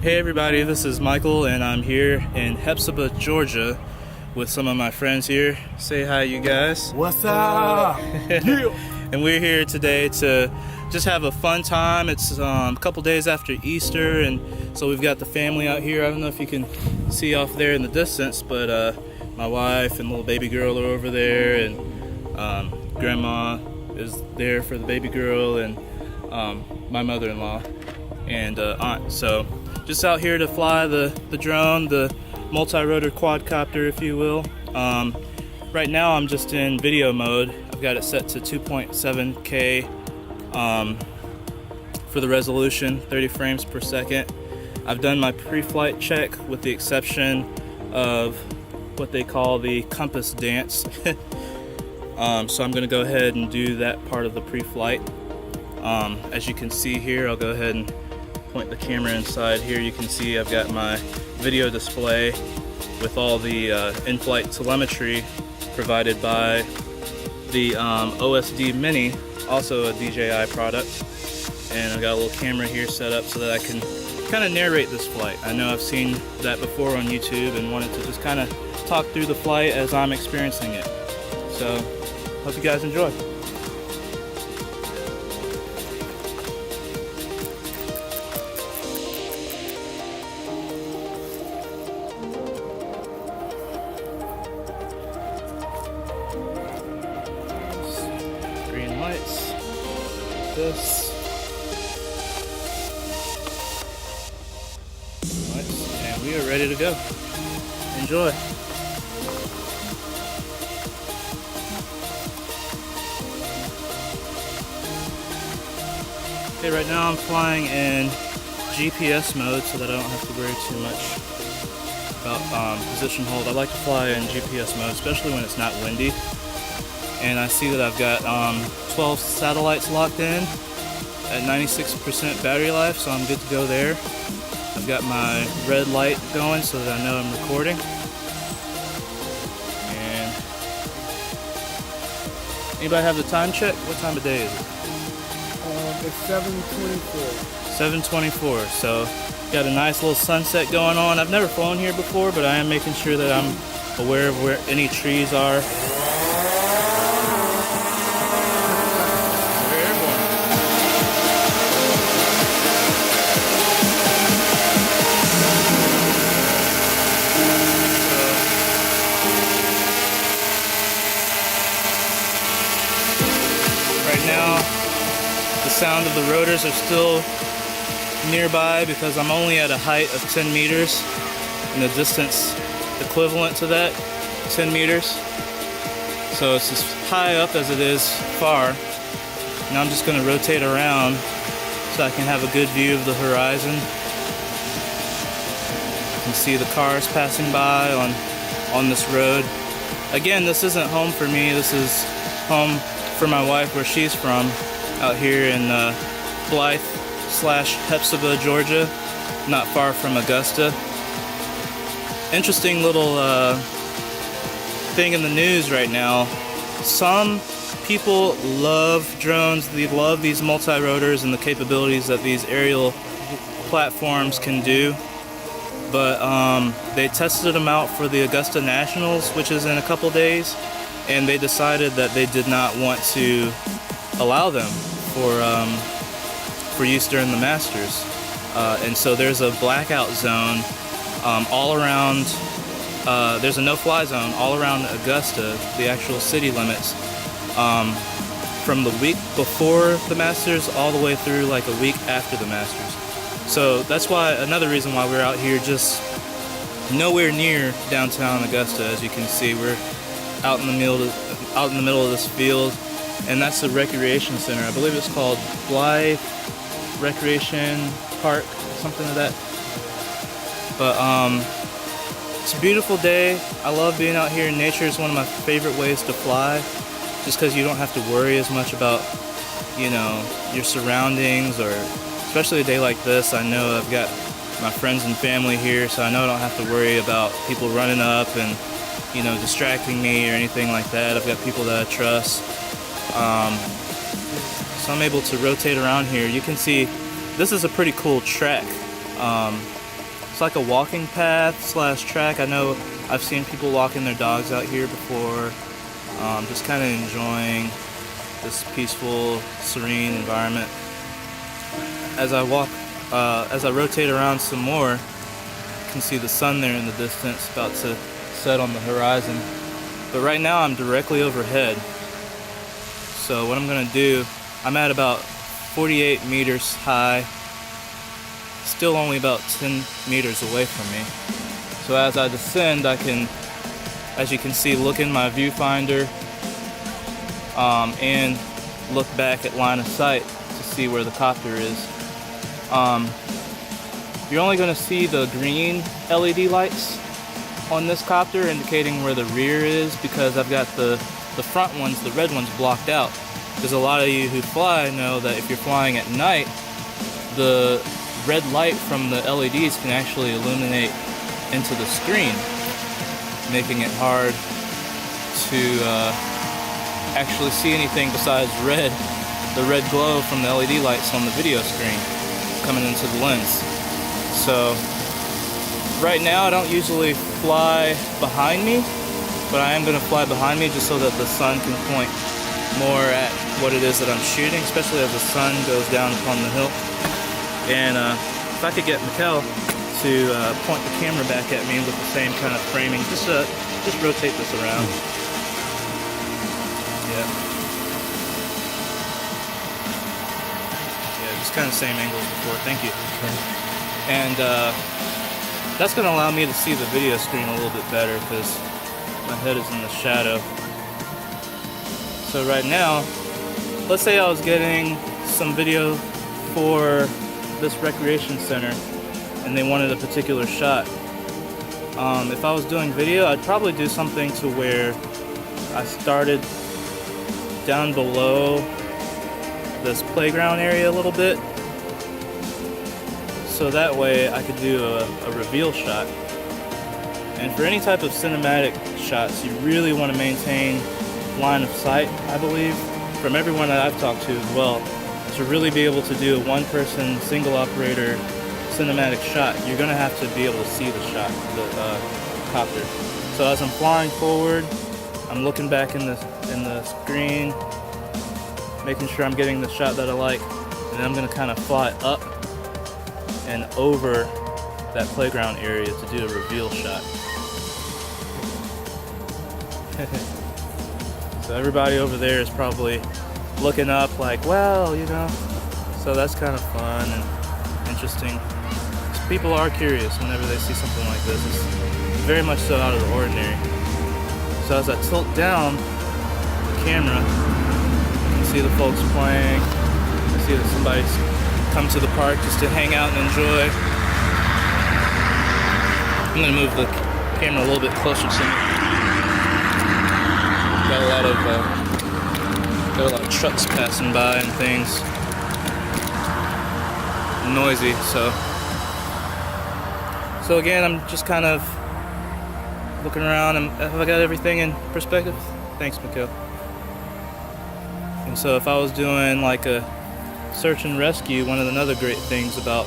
Hey everybody, this is Michael and I'm here in Hephzibah, Georgia with some of my friends here. Say hi, you guys. What's up? And we're here today to just have a fun time. It's a couple days after Easter, and so we've got the family out here. I don't know if you can see off there in the distance, but my wife and little baby girl are over there, and grandma is there for the baby girl, and my mother-in-law and aunt. So just out here to fly the drone, the multi-rotor quadcopter, if you will. Right now I'm just in video mode. I've got it set to 2.7K for the resolution, 30 frames per second. I've done my pre-flight check with the exception of what they call the compass dance. So I'm going to go ahead and do that part of the pre-flight. As you can see here, I'll go ahead and point the camera inside here. You can see I've got my video display with all the in-flight telemetry provided by the OSD Mini, also a DJI product. And I've got a little camera here set up so that I can kind of narrate this flight. I know I've seen that before on YouTube and wanted to just kind of talk through the flight as I'm experiencing it. So, hope you guys enjoy. Green lights, this, lights, and we are ready to go. Enjoy. Okay, right now I'm flying in GPS mode so that I don't have to worry too much about position hold. I like to fly in GPS mode, especially when it's not windy. And I see that I've got 12 satellites locked in at 96% battery life, so I'm good to go there. I've got my red light going so that I know I'm recording. And anybody have the time check? What time of day is it? It's 7:24. 7:24. So got a nice little sunset going on. I've never flown here before, but I am making sure that I'm aware of where any trees are. Now the sound of the rotors are still nearby because I'm only at a height of 10 meters and the distance equivalent to that, 10 meters. So it's as high up as it is far. Now I'm just going to rotate around so I can have a good view of the horizon. You can see the cars passing by on this road. Again, this isn't home for me. This is home for my wife, where she's from, out here in Blythe / Hephzibah, Georgia, not far from Augusta. Interesting little thing in the news right now. Some people love drones, they love these multi-rotors and the capabilities that these aerial platforms can do, but they tested them out for the Augusta Nationals, which is in a couple days, and they decided that they did not want to allow them for use during the Masters. And so there's a blackout zone all around, there's a no-fly zone all around Augusta, the actual city limits, from the week before the Masters all the way through like a week after the Masters. So that's why, another reason why we're out here, just nowhere near downtown Augusta. As you can see, we're out in the middle of this field, and that's the recreation center. I believe it's called Blythe Recreation Park, something like that. But it's a beautiful day. I love being out here in nature. It's one of my favorite ways to fly, just because you don't have to worry as much about, you know, your surroundings, or especially a day like this. I know I've got my friends and family here, so I know I don't have to worry about people running up and, you know, distracting me or anything like that. I've got people that I trust. So I'm able to rotate around here. You can see this is a pretty cool track. It's like a walking path slash track. I know I've seen people walking their dogs out here before. Just kind of enjoying this peaceful, serene environment. As I walk, as I rotate around some more, you can see the sun there in the distance, about to set on the horizon. But right now I'm directly overhead. So what I'm gonna do, I'm at about 48 meters high, still only about 10 meters away from me. So as I descend, I can, as you can see, look in my viewfinder and look back at line of sight to see where the copter is. You're only going to see the green LED lights on this copter indicating where the rear is, because I've got the front ones, the red ones, blocked out. Because a lot of you who fly know that if you're flying at night, the red light from the LEDs can actually illuminate into the screen, making it hard to actually see anything besides red, the red glow from the LED lights on the video screen coming into the lens. So right now I don't usually fly behind me, but I am going to fly behind me just so that the sun can point more at what it is that I'm shooting, especially as the sun goes down upon the hill. And if I could get Mikkel to point the camera back at me with the same kind of framing, just rotate this around. Yeah, just kind of same angle as before. Thank you. And that's going to allow me to see the video screen a little bit better because my head is in the shadow. So right now, let's say I was getting some video for this recreation center and they wanted a particular shot. If I was doing video, I'd probably do something to where I started down below this playground area a little bit, so that way I could do a reveal shot. And for any type of cinematic shots, you really want to maintain line of sight, I believe, from everyone that I've talked to as well. To really be able to do a one-person, single-operator cinematic shot, you're going to have to be able to see the shot, the copter. So as I'm flying forward, I'm looking back in the screen, making sure I'm getting the shot that I like, and then I'm going to kind of fly up and over that playground area to do a reveal shot. So everybody over there is probably looking up like, well, you know, so that's kind of fun and interesting. People are curious whenever they see something like this. It's very much so out of the ordinary. So as I tilt down the camera, you can see the folks playing. You can see that somebody's come to the park just to hang out and enjoy. I'm gonna move the camera a little bit closer to me. Got a lot of trucks passing by and things. Noisy, so again, I'm just kind of looking around, and have I got everything in perspective? Thanks, Mikkel. And so if I was doing like a search and rescue, one of the other great things about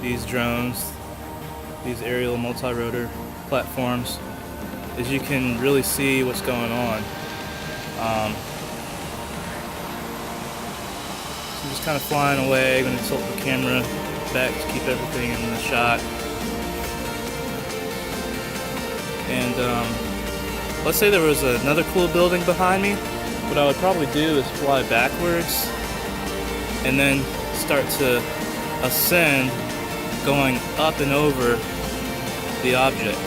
these drones, these aerial multi-rotor platforms, is you can really see what's going on. So I'm just kind of flying away, going to tilt the camera back to keep everything in the shot. And let's say there was another cool building behind me. What I would probably do is fly backwards and then start to ascend, going up and over the object.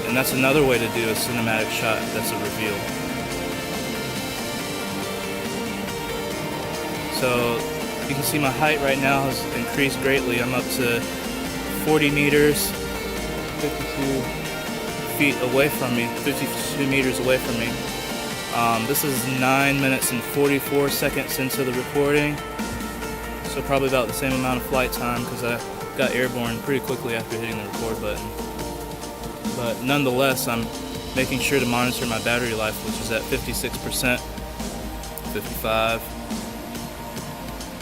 And that's another way to do a cinematic shot that's a reveal. So you can see my height right now has increased greatly. I'm up to 40 meters, 52 feet away from me, 52 meters away from me. This is 9 minutes and 44 seconds into the recording, so probably about the same amount of flight time because I got airborne pretty quickly after hitting the record button. But nonetheless, I'm making sure to monitor my battery life, which is at 56%, 55.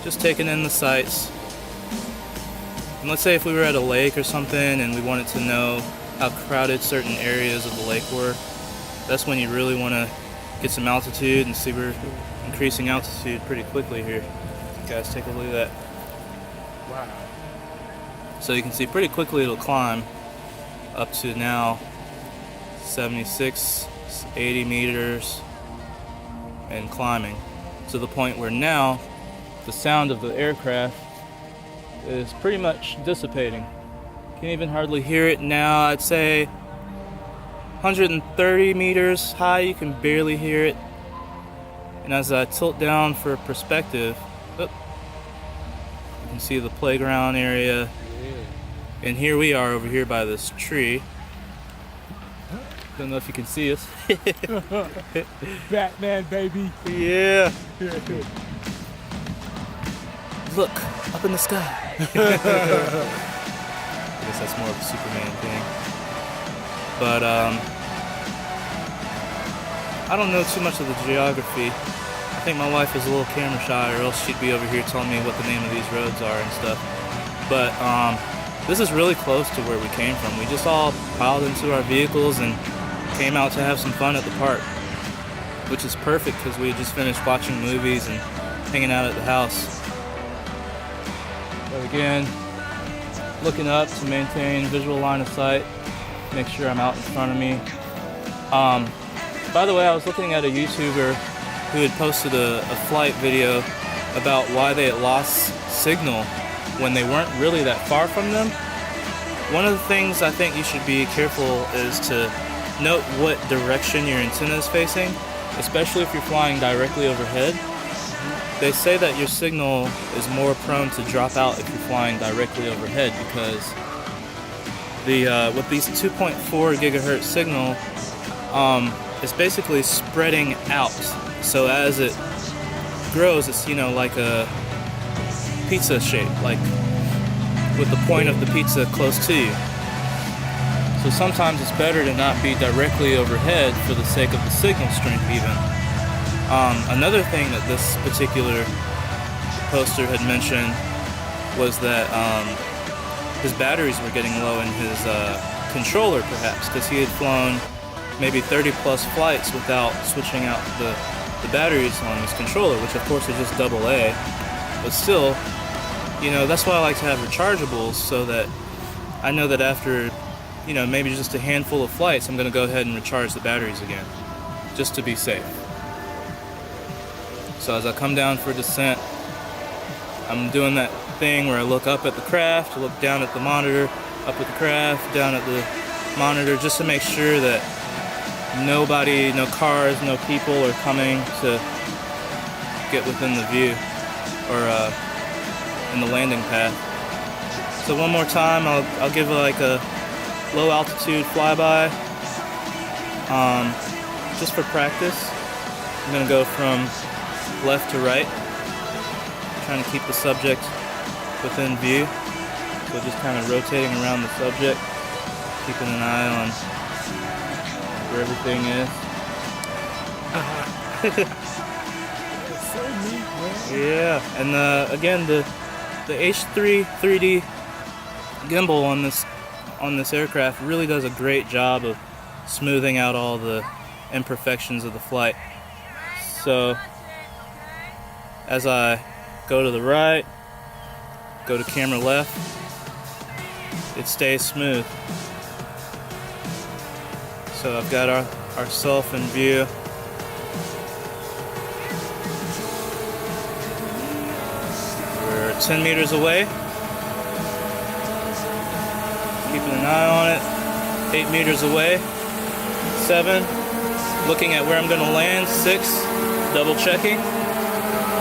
Just taking in the sights, And let's say if we were at a lake or something and we wanted to know how crowded certain areas of the lake were, that's when you really want to get some altitude, and see we're increasing altitude pretty quickly here. Guys, take a look at that. Wow. So you can see pretty quickly it'll climb up to now 76, 80 meters and climbing to the point where now the sound of the aircraft is pretty much dissipating. Can't even hardly hear it now. I'd say 130 meters high, you can barely hear it. And as I tilt down for perspective, you can see the playground area. And here we are over here by this tree. Don't know if you can see us. Batman, baby. Yeah. Look, up in the sky. I guess that's more of a Superman thing. But I don't know too much of the geography. I think my wife is a little camera shy, or else she'd be over here telling me what the name of these roads are and stuff. But this is really close to where we came from. We just all piled into our vehicles and came out to have some fun at the park, which is perfect because we had just finished watching movies and hanging out at the house. But again, looking up to maintain visual line of sight, make sure I'm out in front of me. By the way, I was looking at a YouTuber who had posted a flight video about why they had lost signal when they weren't really that far from them. One of the things I think you should be careful is to note what direction your antenna is facing, especially if you're flying directly overhead. They say that your signal is more prone to drop out if you're flying directly overhead, because with these 2.4 gigahertz signal, it's basically spreading out. So as it grows, it's like a pizza shape, like with the point of the pizza close to you. So sometimes it's better to not be directly overhead for the sake of the signal strength even. Another thing that this particular poster had mentioned was that his batteries were getting low in his controller, perhaps, because he had flown maybe 30 plus flights without switching out the batteries on his controller, which of course are just AA. But still, that's why I like to have rechargeables, so that I know that after, maybe just a handful of flights, I'm going to go ahead and recharge the batteries again, just to be safe. So as I come down for descent, I'm doing that thing where I look up at the craft, look down at the monitor, up at the craft, down at the monitor, just to make sure that nobody, no cars, no people are coming to get within the view or in the landing path. So one more time, I'll give like a low altitude flyby, just for practice. I'm gonna go from left to right, trying to keep the subject within view. So just kind of rotating around the subject, keeping an eye on where everything is. That's so neat, man. Yeah, and again, the H3 3D gimbal on this aircraft really does a great job of smoothing out all the imperfections of the flight. So as I go to the right, go to camera left, it stays smooth. So I've got ourself in view. We're 10 meters away. Keeping an eye on it. 8 meters away. 7. Looking at where I'm going to land. 6. Double checking.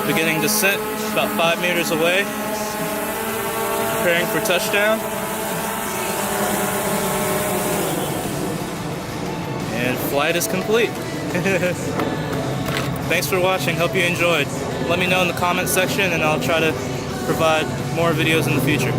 Beginning descent. About 5 meters away. Preparing for touchdown. And flight is complete. Thanks for watching. Hope you enjoyed. Let me know in the comment section and I'll try to provide more videos in the future.